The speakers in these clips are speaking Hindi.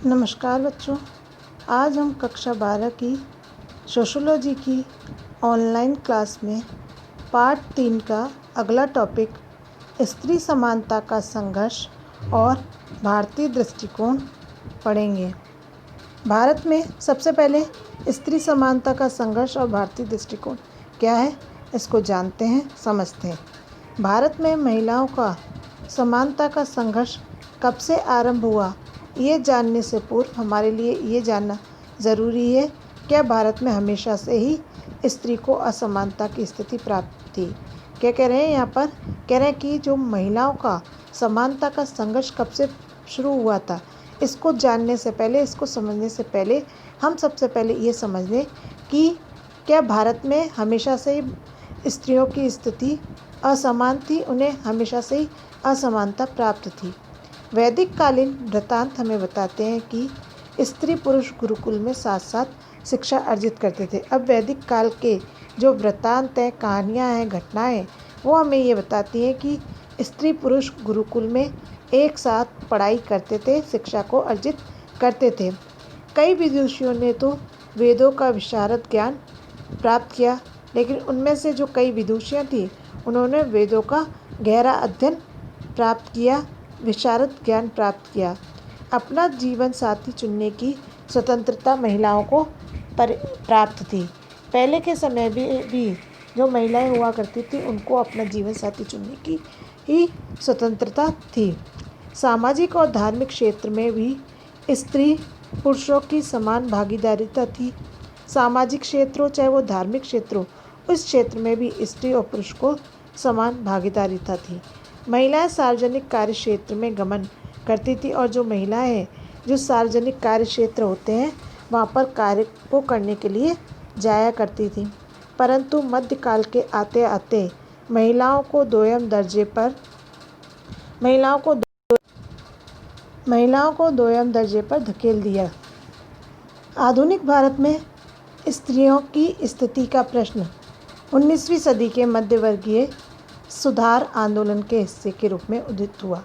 नमस्कार बच्चों। आज हम कक्षा 12 की सोशियोलॉजी की ऑनलाइन क्लास में पार्ट 3 का अगला टॉपिक स्त्री समानता का संघर्ष और भारतीय दृष्टिकोण पढ़ेंगे। भारत में सबसे पहले स्त्री समानता का संघर्ष और भारतीय दृष्टिकोण क्या है, इसको जानते हैं, समझते हैं। भारत में महिलाओं का समानता का संघर्ष कब से आरंभ हुआ, ये जानने से पूर्व हमारे लिए ये जानना ज़रूरी है, क्या भारत में हमेशा से ही स्त्री को असमानता की स्थिति प्राप्त थी। क्या कह रहे हैं यहाँ पर, कह रहे हैं कि जो महिलाओं का समानता का संघर्ष कब से शुरू हुआ था, इसको जानने से पहले, इसको समझने से पहले हम सबसे पहले ये समझ लें कि क्या भारत में हमेशा से ही स्त्रियों की स्थिति असमान थी, उन्हें हमेशा से ही असमानता प्राप्त थी। वैदिक कालीन वृत्तांत हमें बताते हैं कि स्त्री पुरुष गुरुकुल में साथ साथ शिक्षा अर्जित करते थे। अब वैदिक काल के जो वृत्तांत हैं, कहानियाँ हैं, घटनाएं हैं, वो हमें ये बताती हैं कि स्त्री पुरुष गुरुकुल में एक साथ पढ़ाई करते थे, शिक्षा को अर्जित करते थे। कई विदुषियों ने तो वेदों का विशारद ज्ञान प्राप्त किया, लेकिन उनमें से जो कई विदुषियाँ थीं, उन्होंने वेदों का गहरा अध्ययन प्राप्त किया, विशारद ज्ञान प्राप्त किया। अपना जीवन साथी चुनने की स्वतंत्रता महिलाओं को प्राप्त थी। पहले के समय भी जो महिलाएं हुआ करती थी, उनको अपना जीवन साथी चुनने की ही स्वतंत्रता थी। सामाजिक और धार्मिक क्षेत्र में भी स्त्री पुरुषों की समान भागीदारिता थी। सामाजिक क्षेत्र हो चाहे वो धार्मिक क्षेत्र हो, उस क्षेत्र में भी स्त्री और पुरुष को समान भागीदारिता थी। महिलाएं सार्वजनिक कार्य क्षेत्र में गमन करती थी, और जो महिलाएं जो सार्वजनिक कार्य क्षेत्र होते हैं वहाँ पर कार्य को करने के लिए जाया करती थी। परंतु मध्यकाल के आते आते महिलाओं को दोयम दर्जे पर धकेल दिया। आधुनिक भारत में स्त्रियों की स्थिति का प्रश्न 19वीं सदी के मध्यवर्गीय सुधार आंदोलन के हिस्से के रूप में उदित हुआ।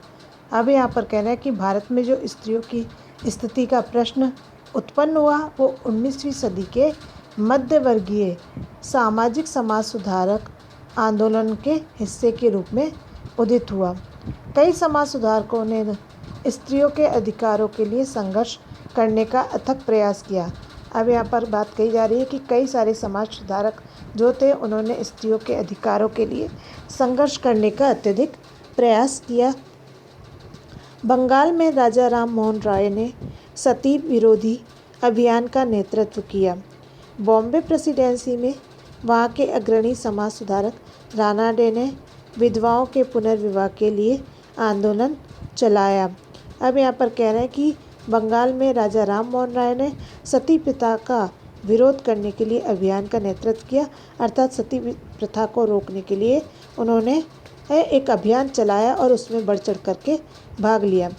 अब यहाँ पर कह रहे हैं कि भारत में जो स्त्रियों की स्थिति का प्रश्न उत्पन्न हुआ, वो 19वीं सदी के मध्यवर्गीय सामाजिक समाज सुधारक आंदोलन के हिस्से के रूप में उदित हुआ। कई समाज सुधारकों ने स्त्रियों के अधिकारों के लिए संघर्ष करने का अथक प्रयास किया। अब यहाँ पर बात कही जा रही है कि कई सारे समाज सुधारक जो थे, उन्होंने स्त्रियों के अधिकारों के लिए संघर्ष करने का अत्यधिक प्रयास किया। बंगाल में राजा राम मोहन राय ने सती विरोधी अभियान का नेतृत्व किया। बॉम्बे प्रेसिडेंसी में वहाँ के अग्रणी समाज सुधारक राणा डे ने विधवाओं के पुनर्विवाह के लिए आंदोलन चलाया। अब यहाँ पर कह रहे हैं कि बंगाल में राजा राम मोहन राय ने सती प्रथा का विरोध करने के लिए अभियान का नेतृत्व किया, अर्थात सती प्रथा को रोकने के लिए उन्होंने एक अभियान चलाया और उसमें बढ़ चढ़ करके भाग लिया।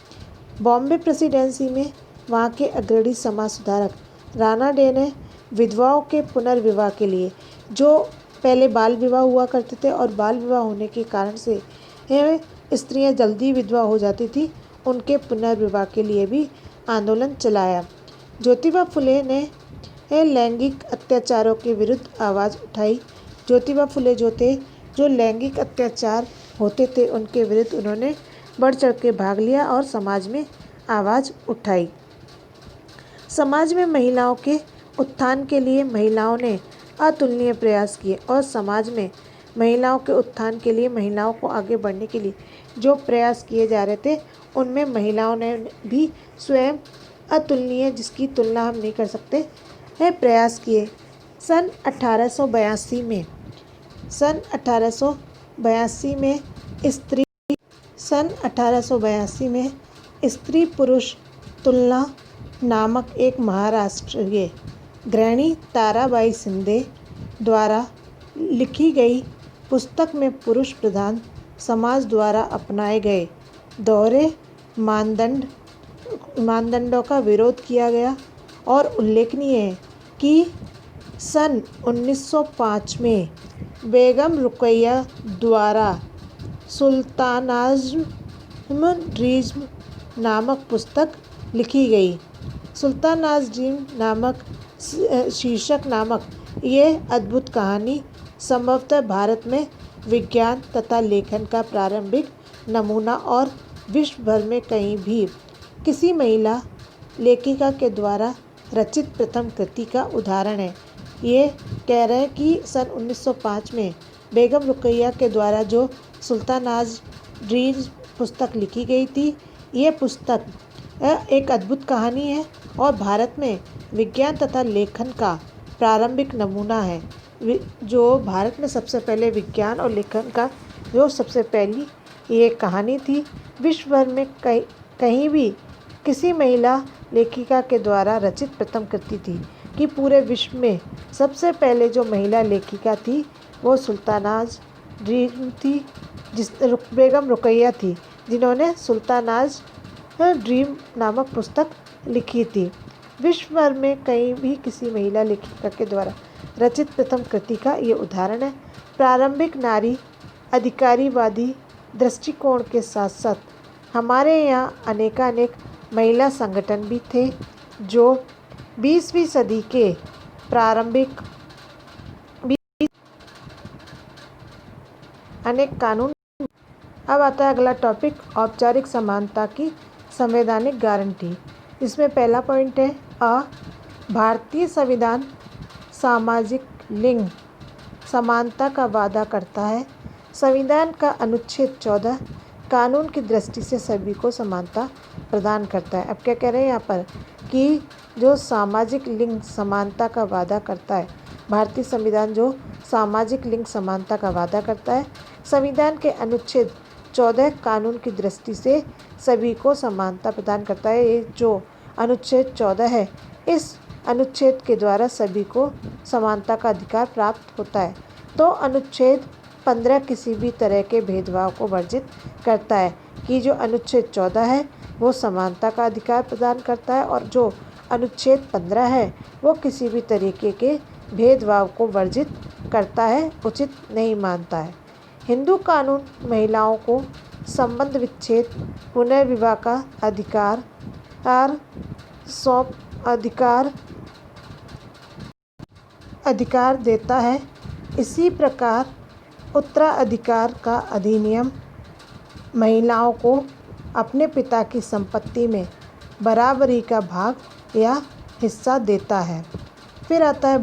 बॉम्बे प्रेसिडेंसी में वहाँ के अग्रणी समाज सुधारक राणा डे ने विधवाओं के पुनर्विवाह के लिए, जो पहले बाल विवाह हुआ करते थे और बाल विवाह होने के कारण से स्त्रियाँ जल्दी विधवा हो जाती थी, उनके पुनर्विवाह के लिए भी आंदोलन चलाया। ज्योतिबा फुले ने लैंगिक अत्याचारों के विरुद्ध आवाज़ उठाई। ज्योतिबा फुले जो थे, जो लैंगिक अत्याचार होते थे उनके विरुद्ध उन्होंने बढ़ चढ़ के भाग लिया और समाज में आवाज़ उठाई। समाज में महिलाओं के उत्थान के लिए महिलाओं ने अतुलनीय प्रयास किए, और समाज में महिलाओं के उत्थान के लिए, महिलाओं को आगे बढ़ने के लिए जो प्रयास किए जा रहे थे, उनमें महिलाओं ने भी स्वयं अतुलनीय, जिसकी तुलना हम नहीं कर सकते, प्रयास किए। सन 1882 में स्त्री पुरुष तुलना नामक एक महाराष्ट्रीय गृहिणी ताराबाई शिंदे द्वारा लिखी गई पुस्तक में पुरुष प्रधान समाज द्वारा अपनाए गए दोहरे मानदंडों का विरोध किया गया। और उल्लेखनीय है कि सन 1905 में बेगम रुकैया द्वारा सुल्तानिज़्म नामक पुस्तक लिखी गई, सुल्तानाज़ ड्रीम नामक शीर्षक नामक ये अद्भुत कहानी संभवतः भारत में विज्ञान तथा लेखन का प्रारंभिक नमूना और विश्व भर में कहीं भी किसी महिला लेखिका के द्वारा रचित प्रथम कृति का उदाहरण है। ये कह रहे हैं कि सन 1905 में बेगम रुकैया के द्वारा जो सुल्तानाज़ ड्रीम पुस्तक लिखी गई थी, ये पुस्तक एक अद्भुत कहानी है और भारत में विज्ञान तथा लेखन का प्रारंभिक नमूना है। जो भारत में सबसे पहले विज्ञान और लेखन का जो सबसे पहली ये कहानी थी, विश्व भर में कहीं भी किसी महिला लेखिका के द्वारा रचित प्रथम कृति थी कि पूरे विश्व में सबसे पहले जो महिला लेखिका थी वो सुल्तानाज़ ड्रीम थी, बेगम रुकैया थी, जिन्होंने सुल्तानाज़ ड्रीम नामक पुस्तक लिखी थी। विश्व भर में कहीं भी किसी महिला लेखिका के द्वारा रचित प्रथम कृति का ये उदाहरण है। प्रारंभिक नारी अधिकारीवादी दृष्टिकोण के साथ साथ हमारे यहाँ अनेकानेक महिला संगठन भी थे जो 20वीं सदी के प्रारंभिक अनेक कानून। अब आता है अगला टॉपिक, औपचारिक समानता की संवैधानिक गारंटी। इसमें पहला पॉइंट है भारतीय संविधान सामाजिक लिंग समानता का वादा करता है। संविधान का अनुच्छेद 14 कानून की दृष्टि से सभी को समानता प्रदान करता है। अब क्या कह रहे हैं यहाँ पर कि जो सामाजिक लिंग समानता का वादा करता है, भारतीय संविधान जो सामाजिक लिंग समानता का वादा करता है, संविधान के अनुच्छेद 14 कानून की दृष्टि से सभी को समानता प्रदान करता है। ये जो अनुच्छेद 14 है, इस अनुच्छेद के द्वारा सभी को समानता का अधिकार प्राप्त होता है। तो अनुच्छेद 15 किसी भी तरह के भेदभाव को वर्जित करता है कि जो अनुच्छेद 14 है वो समानता का अधिकार प्रदान करता है और जो अनुच्छेद 15 है वो किसी भी तरीके के भेदभाव को वर्जित करता है, उचित नहीं मानता है। हिंदू कानून महिलाओं को संबंध विच्छेद, पुनर्विवाह का अधिकार अधिकार देता है। इसी प्रकार उत्तराधिकार का अधिनियम महिलाओं को अपने पिता की संपत्ति में बराबरी का भाग या हिस्सा देता है। फिर आता है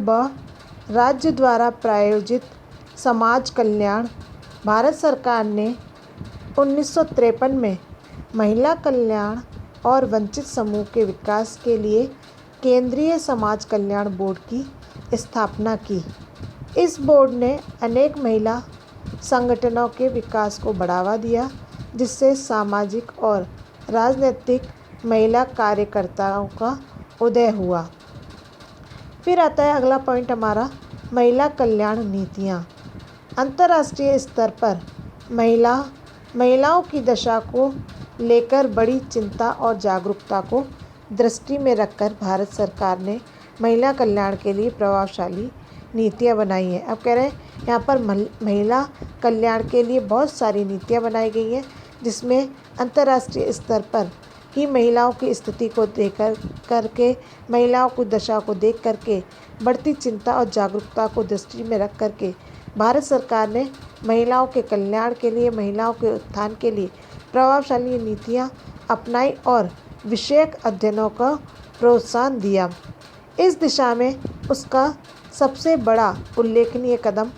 राज्य द्वारा प्रायोजित समाज कल्याण। भारत सरकार ने 1953 में महिला कल्याण और वंचित समूह के विकास के लिए केंद्रीय समाज कल्याण बोर्ड की स्थापना की। इस बोर्ड ने अनेक महिला संगठनों के विकास को बढ़ावा दिया, जिससे सामाजिक और राजनीतिक महिला कार्यकर्ताओं का उदय हुआ। फिर आता है अगला पॉइंट हमारा, महिला कल्याण नीतियाँ। अंतर्राष्ट्रीय स्तर पर महिलाओं की दशा को लेकर बड़ी चिंता और जागरूकता को दृष्टि में रखकर भारत सरकार ने महिला कल्याण के लिए प्रभावशाली नीतियाँ बनाई हैं। अब कह रहे हैं यहाँ पर महिला कल्याण के लिए बहुत सारी नीतियाँ बनाई गई हैं, जिसमें अंतर्राष्ट्रीय स्तर पर ही महिलाओं की स्थिति को महिलाओं की दशा को देख करके बढ़ती चिंता और जागरूकता को दृष्टि में रख करके भारत सरकार ने महिलाओं के कल्याण के लिए, महिलाओं के उत्थान के लिए प्रभावशाली नीतियाँ अपनाई और विषयक अध्ययनों का प्रोत्साहन दिया। इस दिशा में उसका सबसे बड़ा उल्लेखनीय कदम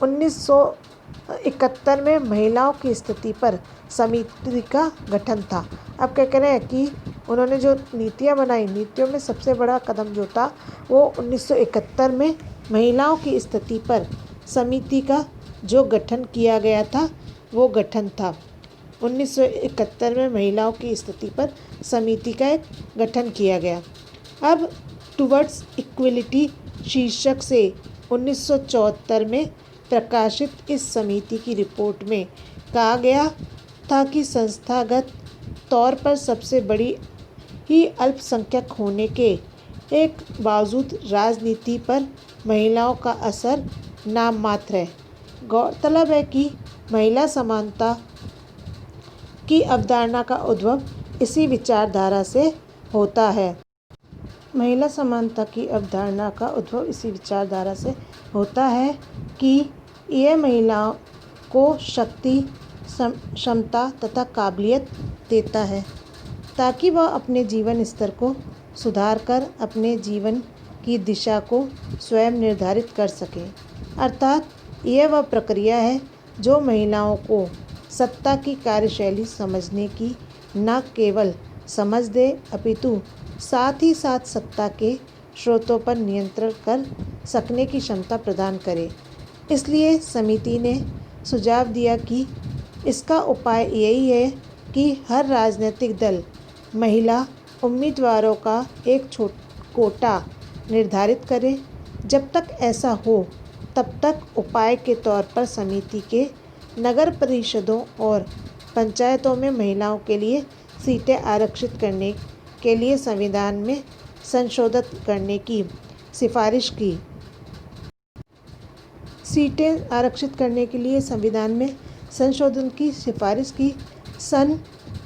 1971 में महिलाओं की स्थिति पर समिति का गठन था। अब क्या कह रहे हैं कि उन्होंने जो नीतियाँ बनाई, नीतियों में सबसे बड़ा कदम जो था वो 1971 में महिलाओं की स्थिति पर समिति का जो गठन किया गया था वो गठन था। 1971 में महिलाओं की स्थिति पर समिति का एक गठन किया गया। अब टुवर्ड्स इक्वलिटी शीर्षक से 1974 में प्रकाशित इस समिति की रिपोर्ट में कहा गया था कि संस्थागत तौर पर सबसे बड़ी ही अल्पसंख्यक होने के एक बावजूद राजनीति पर महिलाओं का असर नाम मात्र है। गौरतलब है कि महिला समानता की अवधारणा का उद्भव इसी विचारधारा से होता है। महिला समानता की अवधारणा का उद्भव इसी विचारधारा से होता है कि यह महिलाओं को शक्ति, क्षमता तथा काबिलियत देता है ताकि वह अपने जीवन स्तर को सुधार कर अपने जीवन की दिशा को स्वयं निर्धारित कर सके। अर्थात यह वह प्रक्रिया है जो महिलाओं को सत्ता की कार्यशैली समझने की न केवल समझ दे अपितु साथ ही साथ सत्ता के स्रोतों पर नियंत्रण कर सकने की क्षमता प्रदान करे। इसलिए समिति ने सुझाव दिया कि इसका उपाय यही है कि हर राजनीतिक दल महिला उम्मीदवारों का एक कोटा निर्धारित करे। जब तक ऐसा हो तब तक उपाय के तौर पर समिति के नगर परिषदों और पंचायतों में महिलाओं के लिए सीटें आरक्षित करने के लिए संविधान में संशोधन करने की सिफारिश की। सीटें आरक्षित करने के लिए संविधान में संशोधन की सिफारिश की। सन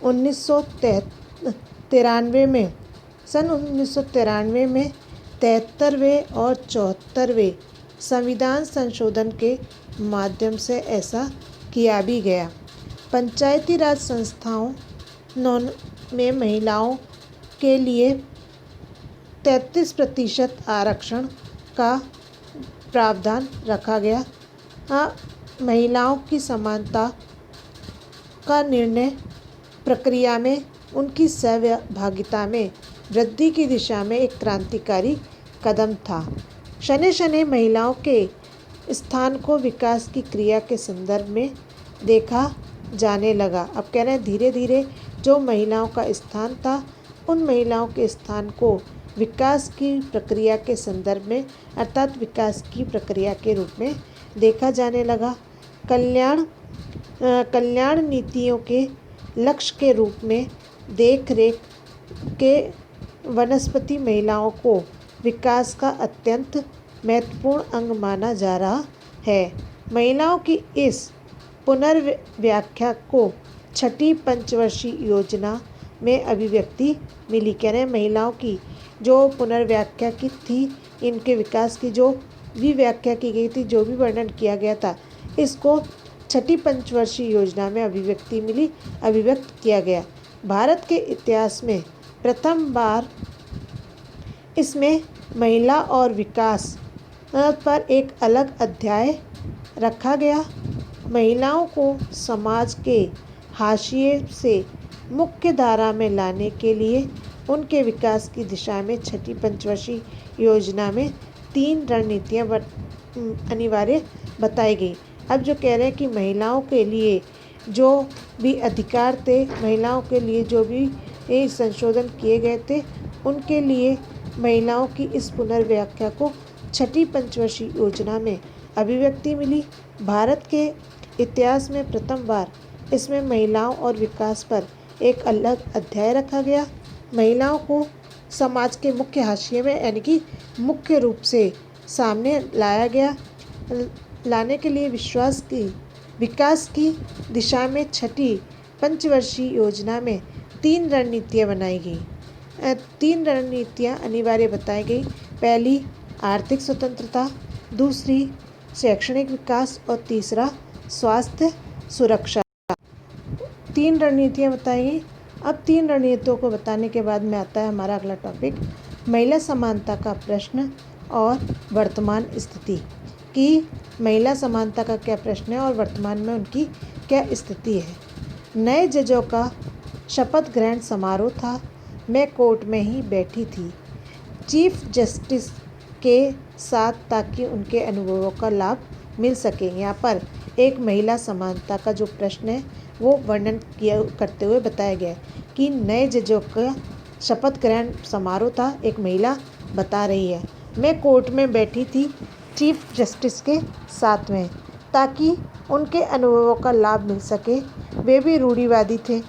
1993 में 73वें और 74वें संविधान संशोधन के माध्यम से ऐसा किया भी गया। पंचायती राज संस्थाओं में महिलाओं के लिए 33% आरक्षण का प्रावधान रखा गया। महिलाओं की समानता का निर्णय प्रक्रिया में उनकी सहभागिता में वृद्धि की दिशा में एक क्रांतिकारी कदम था। शनै शनै महिलाओं के स्थान को विकास की क्रिया के संदर्भ में देखा जाने लगा। अब कह रहे हैं धीरे धीरे जो महिलाओं का स्थान था उन महिलाओं के स्थान को विकास की प्रक्रिया के संदर्भ में अर्थात विकास की प्रक्रिया के रूप में देखा जाने लगा। कल्याण नीतियों के लक्ष्य के रूप में देख रेख के वनस्पति महिलाओं को विकास का अत्यंत महत्वपूर्ण अंग माना जा रहा है। महिलाओं की इस पुनर्व्याख्या को छठी पंचवर्षीय योजना में अभिव्यक्ति मिली। कह रहे हैं महिलाओं की जो पुनर्व्याख्या की थी, इनके विकास की जो भी व्याख्या की गई थी, जो भी वर्णन किया गया था, इसको छठी पंचवर्षीय योजना में अभिव्यक्ति मिली, अभिव्यक्त किया गया। भारत के इतिहास में प्रथम बार इसमें महिला और विकास पर एक अलग अध्याय रखा गया। महिलाओं को समाज के हाशिए से मुख्य धारा में लाने के लिए उनके विकास की दिशा में छठी पंचवर्षीय योजना में 3 रणनीतियाँ अनिवार्य बताई गई। अब जो कह रहे हैं कि महिलाओं के लिए जो भी अधिकार थे, महिलाओं के लिए जो भी संशोधन किए गए थे, उनके लिए महिलाओं की इस पुनर्व्याख्या को छठी पंचवर्षीय योजना में अभिव्यक्ति मिली। भारत के इतिहास में प्रथम बार इसमें महिलाओं और विकास पर एक अलग अध्याय रखा गया। महिलाओं को समाज के मुख्य हाशिए में यानी कि मुख्य रूप से सामने लाया गया। लाने के लिए विकास की दिशा में छठी पंचवर्षीय योजना में 3 रणनीतियाँ बनाई गई। 3 रणनीतियाँ अनिवार्य बताई गई। पहली आर्थिक स्वतंत्रता, दूसरी शैक्षणिक विकास और तीसरा स्वास्थ्य सुरक्षा। 3 रणनीतियाँ बताई गई। अब 3 रणनीतियों को बताने के बाद में आता है हमारा अगला टॉपिक, महिला समानता का प्रश्न और वर्तमान स्थिति। कि महिला समानता का क्या प्रश्न है और वर्तमान में उनकी क्या स्थिति है। नए जजों का शपथ ग्रहण समारोह था। मैं कोर्ट में ही बैठी थी चीफ जस्टिस के साथ ताकि उनके अनुभवों का लाभ मिल सके। यहाँ पर एक महिला समानता का जो प्रश्न है वो वर्णन करते हुए बताया गया है कि नए जजों का शपथ ग्रहण समारोह था। एक महिला बता रही है, मैं कोर्ट में बैठी थी चीफ जस्टिस के साथ में ताकि उनके अनुभवों का लाभ मिल सके। वे भी रूढ़िवादी थे,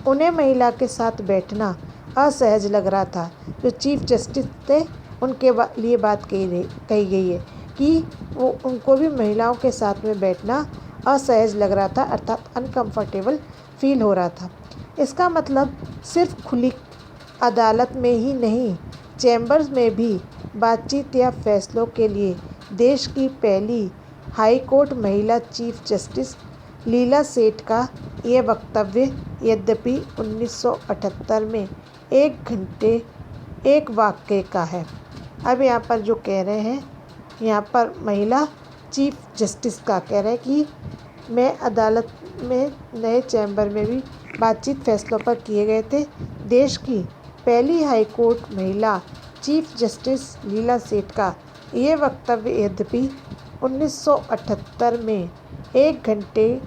उन्हें महिला के साथ बैठना असहज लग रहा था। जो चीफ जस्टिस थे उनके लिए बात कही गई है कि वो उनको भी महिलाओं के साथ में बैठना असहज लग रहा था, अर्थात अनकंफर्टेबल फील हो रहा था। इसका मतलब सिर्फ खुली अदालत में ही नहीं चैम्बर्स में भी बातचीत या फैसलों के लिए देश की पहली हाई कोर्ट महिला चीफ जस्टिस लीला सेठ का ये वक्तव्य यद्यपि 1978 में 1 घंटे 1 वाक्य का है। अब यहाँ पर जो कह रहे हैं, यहाँ पर महिला चीफ जस्टिस का कह रहे हैं कि मैं अदालत में नए चैम्बर में भी बातचीत फैसलों पर किए गए थे। देश की पहली हाई कोर्ट महिला चीफ जस्टिस लीला सेठ का ये वक्तव्य यद्यपि 1978 में 1 घंटे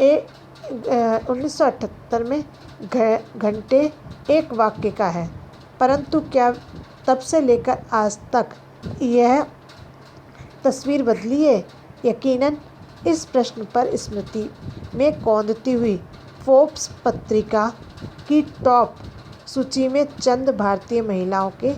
1978 में घंटे 1 वाक्य का है, परंतु क्या तब से लेकर आज तक यह तस्वीर बदली है? यकीनन इस प्रश्न पर स्मृति में कौंधती हुई फोर्ब्स पत्रिका की टॉप सूची में चंद भारतीय महिलाओं के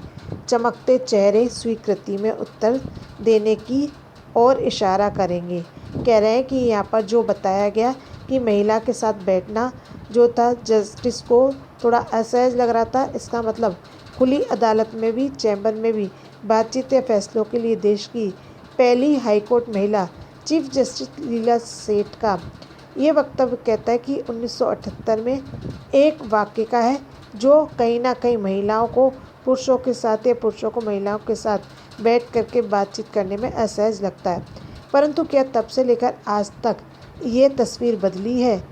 चमकते चेहरे स्वीकृति में उत्तर देने की ओर इशारा करेंगे। कह रहे हैं कि यहाँ पर जो बताया गया कि महिला के साथ बैठना जो था, जस्टिस को थोड़ा असहज लग रहा था। इसका मतलब खुली अदालत में भी, चैम्बर में भी बातचीत या फैसलों के लिए देश की पहली हाईकोर्ट महिला चीफ जस्टिस लीला सेठ का ये वक्तव्य कहता है कि 1978 में 1 वाक्य का है, जो कहीं ना कहीं महिलाओं को पुरुषों के साथ या पुरुषों को महिलाओं के साथ बैठ करके बातचीत करने में असहज लगता है। परंतु क्या तब से लेकर आज तक ये तस्वीर बदली है?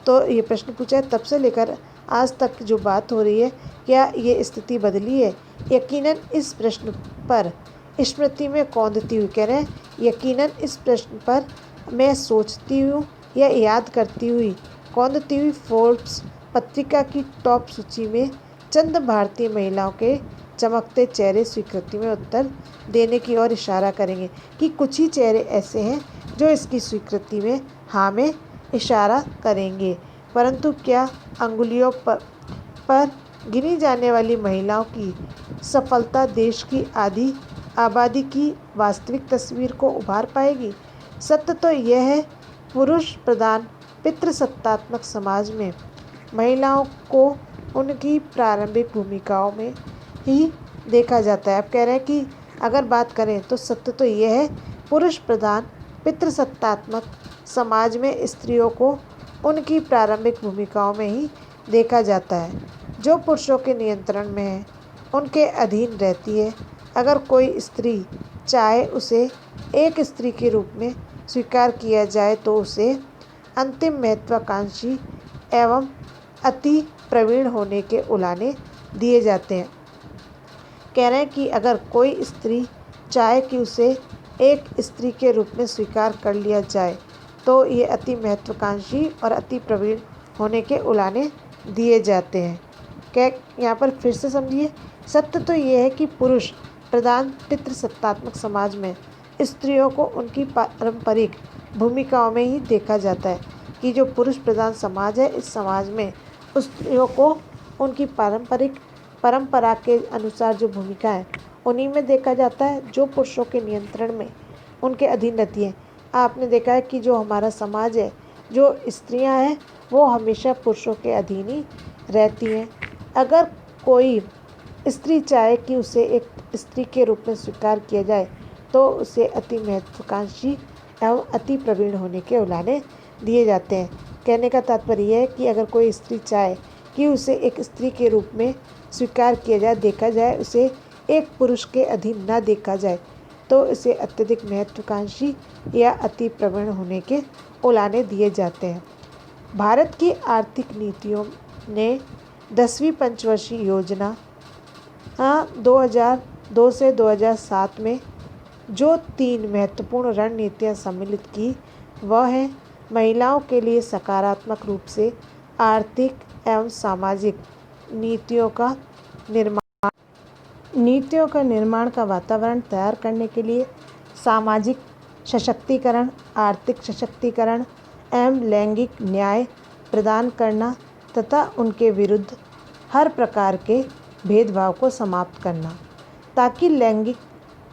तो ये प्रश्न पूछा है, तब से लेकर आज तक जो बात हो रही है, क्या ये स्थिति बदली है? यकीनन इस प्रश्न पर स्मृति में कौंधती हुई कह रहे हैं, यकीनन इस प्रश्न पर मैं सोचती हूँ या याद करती हुई कौंधती हुई फोर्ब्स पत्रिका की टॉप सूची में चंद भारतीय महिलाओं के चमकते चेहरे स्वीकृति में उत्तर देने की ओर इशारा करेंगे कि कुछ ही चेहरे ऐसे हैं जो इसकी स्वीकृति में हाँ में इशारा करेंगे। परंतु क्या अंगुलियों पर गिनी जाने वाली महिलाओं की सफलता देश की आधी आबादी की वास्तविक तस्वीर को उभार पाएगी? सत्य तो यह है, पुरुष प्रधान पितृसत्तात्मक समाज में महिलाओं को उनकी प्रारंभिक भूमिकाओं में ही देखा जाता है। अब कह रहे हैं कि अगर बात करें तो सत्य तो यह है, पुरुष प्रधान पितृसत्तात्मक समाज में स्त्रियों को उनकी प्रारंभिक भूमिकाओं में ही देखा जाता है, जो पुरुषों के नियंत्रण में है, उनके अधीन रहती है। अगर कोई स्त्री चाहे उसे एक स्त्री के रूप में स्वीकार किया जाए तो उसे अंतिम महत्वाकांक्षी एवं अति प्रवीण होने के उलाने दिए जाते हैं। कह रहे हैं कि अगर कोई स्त्री चाहे कि उसे एक स्त्री के रूप में स्वीकार कर लिया जाए तो ये अति महत्वाकांक्षी और अति प्रवीण होने के उलाने दिए जाते हैं। यहाँ पर फिर से समझिए, सत्य तो ये है कि पुरुष प्रधान पितृसत्तात्मक समाज में स्त्रियों को उनकी पारंपरिक भूमिकाओं में ही देखा जाता है कि जो पुरुष प्रधान समाज है, इस समाज में स्त्रियों को उनकी परंपरा के अनुसार जो भूमिका है उन्हीं में देखा जाता है, जो पुरुषों के नियंत्रण में उनके अधीन रहती है। आपने देखा है कि जो हमारा समाज है, जो स्त्रियां हैं वो हमेशा पुरुषों के अधीन ही रहती हैं। अगर कोई स्त्री चाहे कि उसे एक स्त्री के रूप में स्वीकार किया जाए तो उसे अति महत्वाकांक्षी एवं अति प्रवीण होने के उलाने दिए जाते हैं। कहने का तात्पर्य यह है कि अगर कोई स्त्री चाहे कि उसे एक स्त्री के रूप में स्वीकार किया जाए, देखा जाए, उसे एक पुरुष के अधीन न देखा जाए तो इसे अत्यधिक महत्वाकांक्षी या अति प्रवीण होने के उलाने दिए जाते हैं। भारत की आर्थिक नीतियों ने 10वीं पंचवर्षीय योजना 2002 से 2007 में जो 3 महत्वपूर्ण रणनीतियाँ सम्मिलित की, वह है महिलाओं के लिए सकारात्मक रूप से आर्थिक एवं सामाजिक नीतियों का निर्माण का वातावरण तैयार करने के लिए सामाजिक सशक्तिकरण, आर्थिक सशक्तिकरण एवं लैंगिक न्याय प्रदान करना तथा उनके विरुद्ध हर प्रकार के भेदभाव को समाप्त करना, ताकि लैंगिक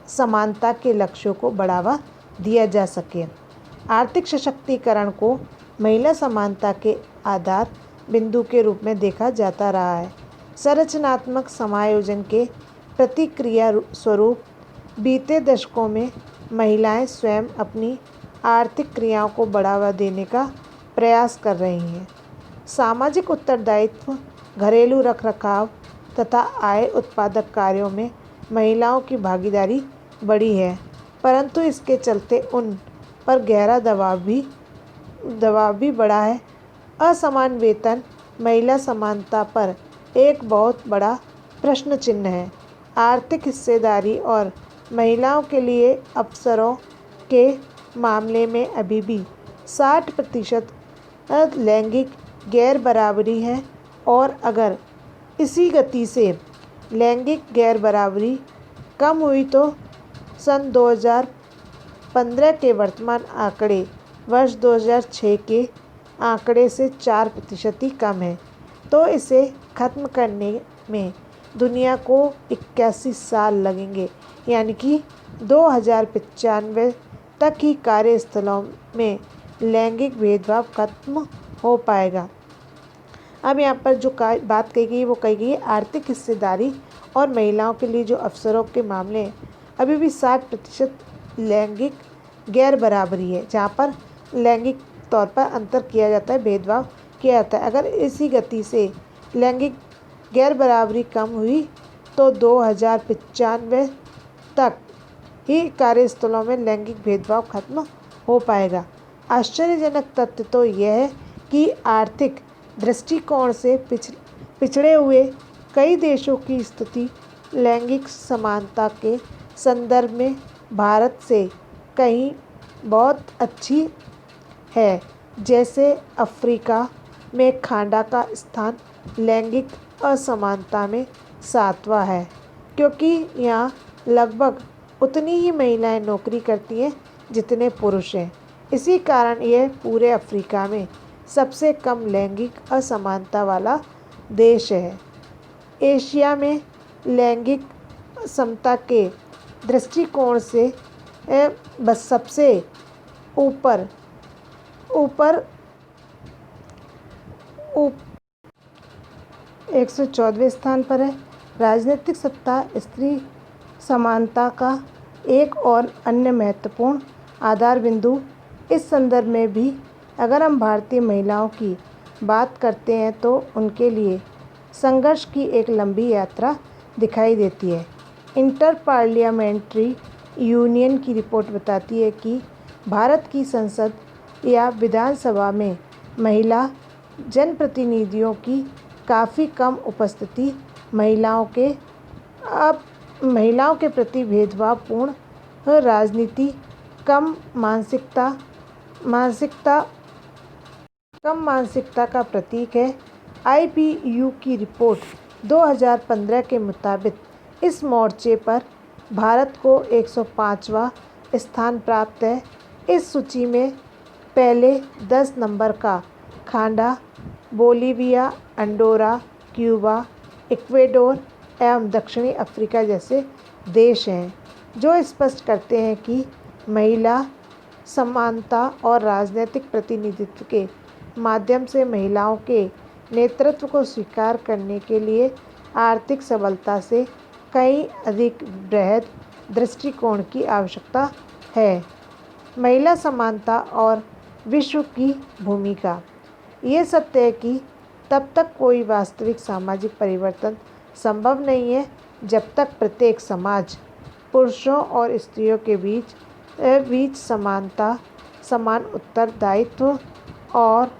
समानता के लक्ष्यों को बढ़ावा दिया जा सके। आर्थिक सशक्तिकरण को महिला समानता के आधार बिंदु के रूप में देखा जाता रहा है। संरचनात्मक समायोजन के प्रतिक्रिया स्वरूप बीते दशकों में महिलाएं स्वयं अपनी आर्थिक क्रियाओं को बढ़ावा देने का प्रयास कर रही हैं। सामाजिक उत्तरदायित्व, घरेलू रखरखाव तथा आय उत्पादक कार्यों में महिलाओं की भागीदारी बढ़ी है, परंतु इसके चलते उन पर गहरा दबाव भी बढ़ा है। असमान वेतन महिला समानता पर एक बहुत बड़ा प्रश्न चिन्ह है। आर्थिक हिस्सेदारी और महिलाओं के लिए अवसरों के मामले में अभी भी 60% लैंगिक गैर बराबरी है और अगर इसी गति से लैंगिक गैर बराबरी कम हुई तो सन 2015 के वर्तमान आंकड़े वर्ष 2006 के आंकड़े से 4% ही कम है, तो इसे खत्म करने में दुनिया को 81 साल लगेंगे, यानी कि 2095 तक ही कार्यस्थलों में लैंगिक भेदभाव खत्म हो पाएगा। अब यहाँ पर जो बात कही गई वो कही गई है आर्थिक हिस्सेदारी और महिलाओं के लिए जो अवसरों के मामले हैं, अभी भी 60% लैंगिक गैर बराबरी है, जहाँ पर लैंगिक तौर पर अंतर किया जाता है, भेदभाव किया जाता है। अगर इसी गति से लैंगिक गैर बराबरी कम हुई तो 2095 तक ही कार्यस्थलों में लैंगिक भेदभाव खत्म हो पाएगा। आश्चर्यजनक तथ्य तो यह है कि आर्थिक दृष्टिकोण से पिछड़े हुए कई देशों की स्थिति लैंगिक समानता के संदर्भ में भारत से कहीं बहुत अच्छी है। जैसे अफ्रीका में खांडा का स्थान लैंगिक असमानता में 7वां है, क्योंकि यहाँ लगभग उतनी ही महिलाएं नौकरी करती हैं जितने पुरुष हैं। इसी कारण यह पूरे अफ्रीका में सबसे कम लैंगिक असमानता वाला देश है। एशिया में लैंगिक समता के दृष्टिकोण से बस सबसे ऊपर 114वें स्थान पर है। राजनीतिक सत्ता स्त्री समानता का एक और अन्य महत्वपूर्ण आधार बिंदु। इस संदर्भ में भी अगर हम भारतीय महिलाओं की बात करते हैं तो उनके लिए संघर्ष की एक लंबी यात्रा दिखाई देती है। इंटर पार्लियामेंट्री यूनियन की रिपोर्ट बताती है कि भारत की संसद या विधानसभा में महिला जनप्रतिनिधियों की काफ़ी कम उपस्थिति महिलाओं के प्रति भेदभावपूर्ण राजनीति, कम मानसिकता का प्रतीक है। IPU की रिपोर्ट 2015 के मुताबिक इस मोर्चे पर भारत को 105वां स्थान प्राप्त है। इस सूची में पहले 10 नंबर का खांडा, बोलीविया, अंडोरा, क्यूबा, इक्वेडोर एवं दक्षिणी अफ्रीका जैसे देश हैं, जो स्पष्ट करते हैं कि महिला समानता और राजनीतिक प्रतिनिधित्व के माध्यम से महिलाओं के नेतृत्व को स्वीकार करने के लिए आर्थिक सबलता से कई अधिक बृहद दृष्टिकोण की आवश्यकता है। महिला समानता और विश्व की भूमिका। ये सत्य है कि तब तक कोई वास्तविक सामाजिक परिवर्तन संभव नहीं है जब तक प्रत्येक समाज पुरुषों और स्त्रियों के बीच समानता, समान उत्तरदायित्व और